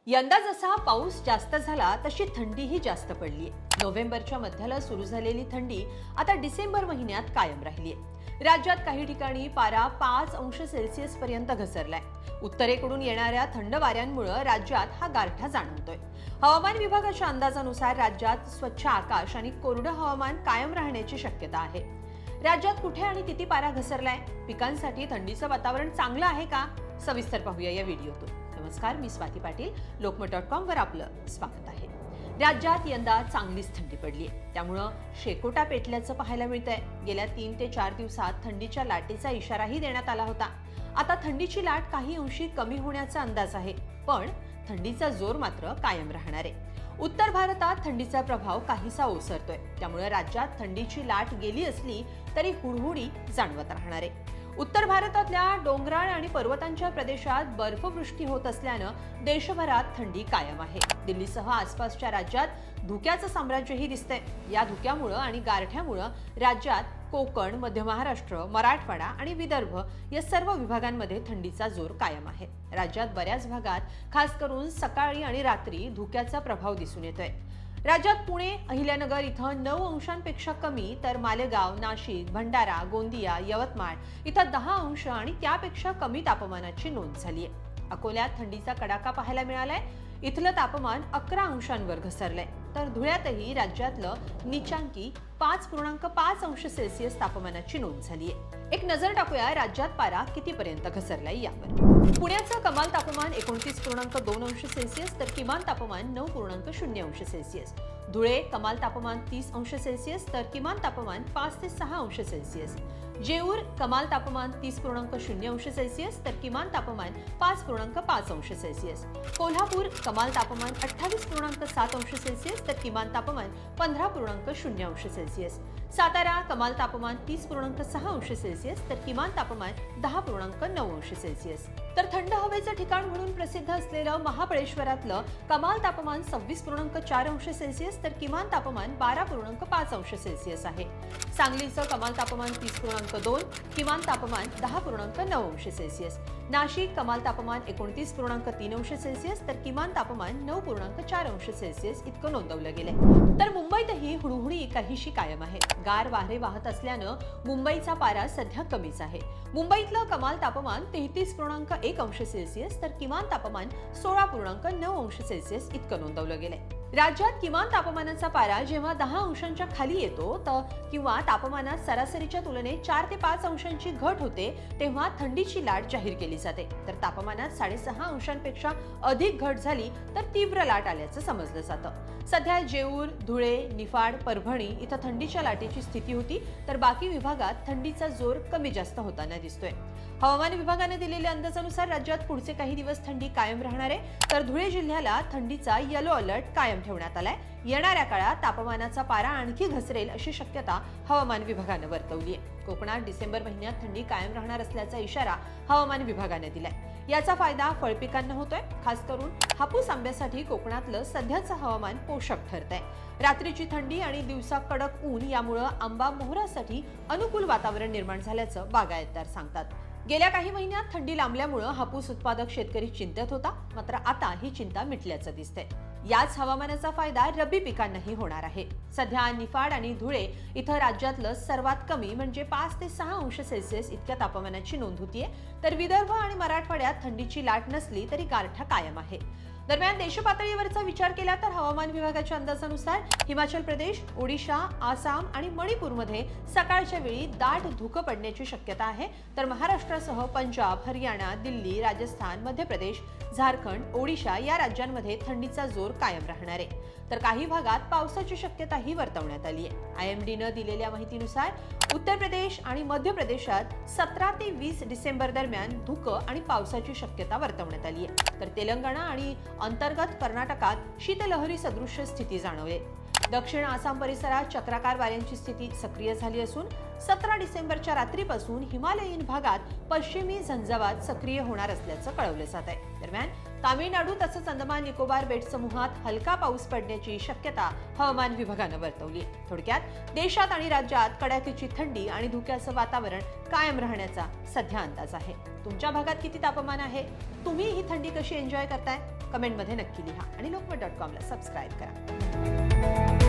यंदा जसा पाऊस जास्त झाला तशी थंडीही जास्त पडलीय। नोव्हेंबरच्या मध्याला सुरू झालेली थंडी आता डिसेंबर महिन्यात कायम राहिलीय। राज्यात काही ठिकाणी पारा 5 अंश सेल्सिअस पर्यंत घसरलाय। उत्तरेकडून येणाऱ्या थंड वाऱ्यांमुळे राज्यात हा गारठा जाणवतोय। हवामान विभागाच्या अंदाजानुसार राज्यात स्वच्छ आकाश आणि कोरडं हवामान कायम राहण्याची शक्यता आहे। राज्यात कुठे आणि किती पारा घसरलाय, पिकांसाठी थंडीचं वातावरण चांगलं आहे का, सविस्तर पाहूया या व्हिडिओतून। नमस्कार, मी स्वाती पाटील, lokmat.com वर आपलं स्वागत आहे। राज्यात यंदा चांगलीच थंडी पडली आहे, त्यामुळे शेकोटा पेटल्याचं पाहायला मिळतंय। गेल्या 3 ते 4 दिवसात थंडीच्या लाटेचा इशाराही देण्यात आला होता। आता थंडीची लाट काही अंशी कमी होण्याचा अंदाज आहे, पण थंडीचा जोर मात्र कायम राहणार आहे। उत्तर भारतात थंडीचा प्रभाव काहीसा ओसरतोय, त्यामुळे राज्यात थंडीची लाट गेली असली तरी हुडहुडी जाणवत राहणार आहे। उत्तर भारतातल्या डोंगराळ आणि पर्वतांच्या प्रदेशात बर्फवृष्टी होत असल्यानं देशभरात थंडी कायम आहे। दिल्लीसह आसपासच्या राज्यात धुक्याचं साम्राज्यही दिसतंय। या धुक्यामुळे आणि गारठ्यामुळे राज्यात कोकण, मध्य महाराष्ट्र, मराठवाडा आणि विदर्भ या सर्व विभागांमध्ये थंडीचा जोर कायम आहे। राज्यात बऱ्याच भागात खास करून सकाळी आणि रात्री धुक्याचा प्रभाव दिसून येतोय। राज्यात पुणे, अहिल्यानगर इथं 9 अंशांपेक्षा कमी, तर मालेगाव, नाशिक, भंडारा, गोंदिया, यवतमाळ इथं 10 अंश आणि त्यापेक्षा कमी तापमानाची नोंद झाली आहे। अकोल्यात थंडीचा कडाका पाहायला मिळालाय। इथलं तापमान 11 अंशांवर घसरलंय, तर धुळ्यातही राज्यातलं नीचांकी 5.5 अंश सेल्सिअस तापमानाची नोंद झाली आहे। एक नजर टाकूया राज्यात पारा कितीपर्यंत घसरलाय यावर। पुण्याचं कमाल तापमान 29.2 अंश सेल्सिअस, तर किमान तापमान 9.0 अंश सेल्सिअस। धुळे कमाल तापमान 30 अंश सेल्सिअस, तर किमान तापमान 5 ते 6 अंश सेल्सिअस। जेऊर कमाल तापमान 30.0 अंश सेल्सिअस, तर किमान तापमान 5.5 अंश सेल्सिअस। कोल्हापूर कमाल तापमान 28.7 अंश सेल्सिअस, तर किमान तापमान 15.0 अंश सेल्सिअस। सातारा कमाल तापमान 30.6 अंश सेल्सिअस, तर किमान तापमान 10.9 अंश सेल्सिअस। तर थंड हवेचं ठिकाण म्हणून प्रसिद्ध असलेलं महाबळेश्वरातलं कमाल तापमान 26.4 अंश सेल्सिअस, तर किमान तापमान 12.5 अंश सेल्सिअस आहे। सांगलीचं कमाल तापमान 30.2, किमान तापमान 10.9 अंश सेल्सिअस। नाशिक कमाल तापमान 29.3 अंश सेल्सिअस, तर किमान तापमान 9.4 अंश सेल्सिअस इतकं नोंदवलं गेलंय। तर मुंबईतही हुडहुडी काहीशी कायम आहे। गार वारे वाहत असल्यानं मुंबईचा पारा सध्या कमीच आहे। मुंबईतलं कमाल तापमान 33.1 अंश सेल्सिअस, तर किमान तापमान 16.9 अंश सेल्सिअस इतकं नोंदवलं गेलंय। राज्यात किमान तापमानाचा पारा जेव्हा 10 अंशांच्या खाली येतो किंवा तापमानात सरासरीच्या तुलनेत 4 ते 5 अंशांची घट होते, तेव्हा थंडीची लाट जाहीर केली जाते। तर तापमानात 6.5 अंशांपेक्षा अधिक घट झाली तर तीव्र लाट आल्याचं समजलं जातं। सध्या जेऊर, धुळे, निफाड, परभणी इथं थंडीच्या लाटेची स्थिती होती, तर बाकी विभागात थंडीचा जोर कमी जास्त होताना दिसतोय। हवामान विभागाने दिलेल्या अंदाजानुसार राज्यात पुढचे काही दिवस थंडी कायम राहणार आहे, तर धुळे जिल्ह्याला थंडीचा येलो अलर्ट कायम ठेवण्यात आलाय। येणाऱ्या काळात तापमानाचा पारा आणखी घसरेल अशी शक्यता हवामान विभागाने वर्तवली आहे। कोकणात डिसेंबर महिन्यात थंडी कायम राहणार असल्याचा इशारा हवामान विभागाने दिलाय। याचा फायदा फळपिकांना होतोय। खास करून हापूस आंब्यासाठी कोकणातलं सध्याचं हवामान पोषक ठरतंय। रात्रीची थंडी आणि दिवसा कडक ऊन यामुळे आंबा मोहरासाठी अनुकूल वातावरण निर्माण झाल्याचं बागायतदार सांगतात। गेल्या काही महिन्यात थंडी लांबल्यामुळे हापूस उत्पादक शेतकरी चिंतेत होता, मात्र आता ही चिंता मिटल्याचं दिसतंय। याच हवामानाचा फायदा रब्बी पिकांनाही होणार आहे। सध्या निफाड आणि धुळे इथं राज्यातलं सर्वात कमी म्हणजे 5 ते 6 अंश सेल्सिअस इतक्या तापमानाची नोंद होतीये, तर विदर्भ आणि मराठवाड्यात थंडीची लाट नसली तरी गारठा कायम आहे। दरम्यान देशपातळीवरचा विचार केला तर हवामान विभागाच्या अंदाजानुसार हिमाचल प्रदेश, ओडिशा, आसाम आणि मणिपूरमध्ये सकाळच्या वेळी दाट धुकं पडण्याची शक्यता आहे, तर महाराष्ट्रासह पंजाब, हरियाणा, दिल्ली, राजस्थान, मध्य प्रदेश, झारखंड, ओडिशा या राज्यांमध्ये थंडीचा जोर कायम राहणार आहे। तर काही भागात पावसाची शक्यताही वर्तवण्यात आली आहे। IMDनं दिलेल्या माहितीनुसार उत्तर प्रदेश आणि मध्य प्रदेशात 17 ते 20 डिसेंबर दरम्यान धुकं आणि पावसाची शक्यता वर्तवण्यात आली आहे, तर तेलंगणा आणि अंतर्गत कर्नाटकात शीतलहरी सदृश्य स्थिती जाणवते। दक्षिण आसाम परिसरात चक्राकार वाऱ्यांची स्थिती सक्रिय झाली असून 17 डिसेंबरच्या रात्रीपासून हिमालयीन भागात पश्चिमी झंझावात सक्रिय होणार असल्याचं कळवलं जात आहे। दरम्यान तामिळनाडू तसंच अंदमान निकोबार बेट समूहात हलका पाऊस पडण्याची शक्यता हवामान विभागानं वर्तवली आहे। थोडक्यात देशात आणि राज्यात कडाक्याची थंडी आणि धुक्याचं वातावरण कायम राहण्याचा सध्या अंदाज आहे। तुमच्या भागात किती तापमान आहे? तुम्ही ही थंडी कशी एन्जॉय करताय? कमेंटमध्ये नक्की लिहा आणि लोकमत.com ला सबस्क्राईब करा.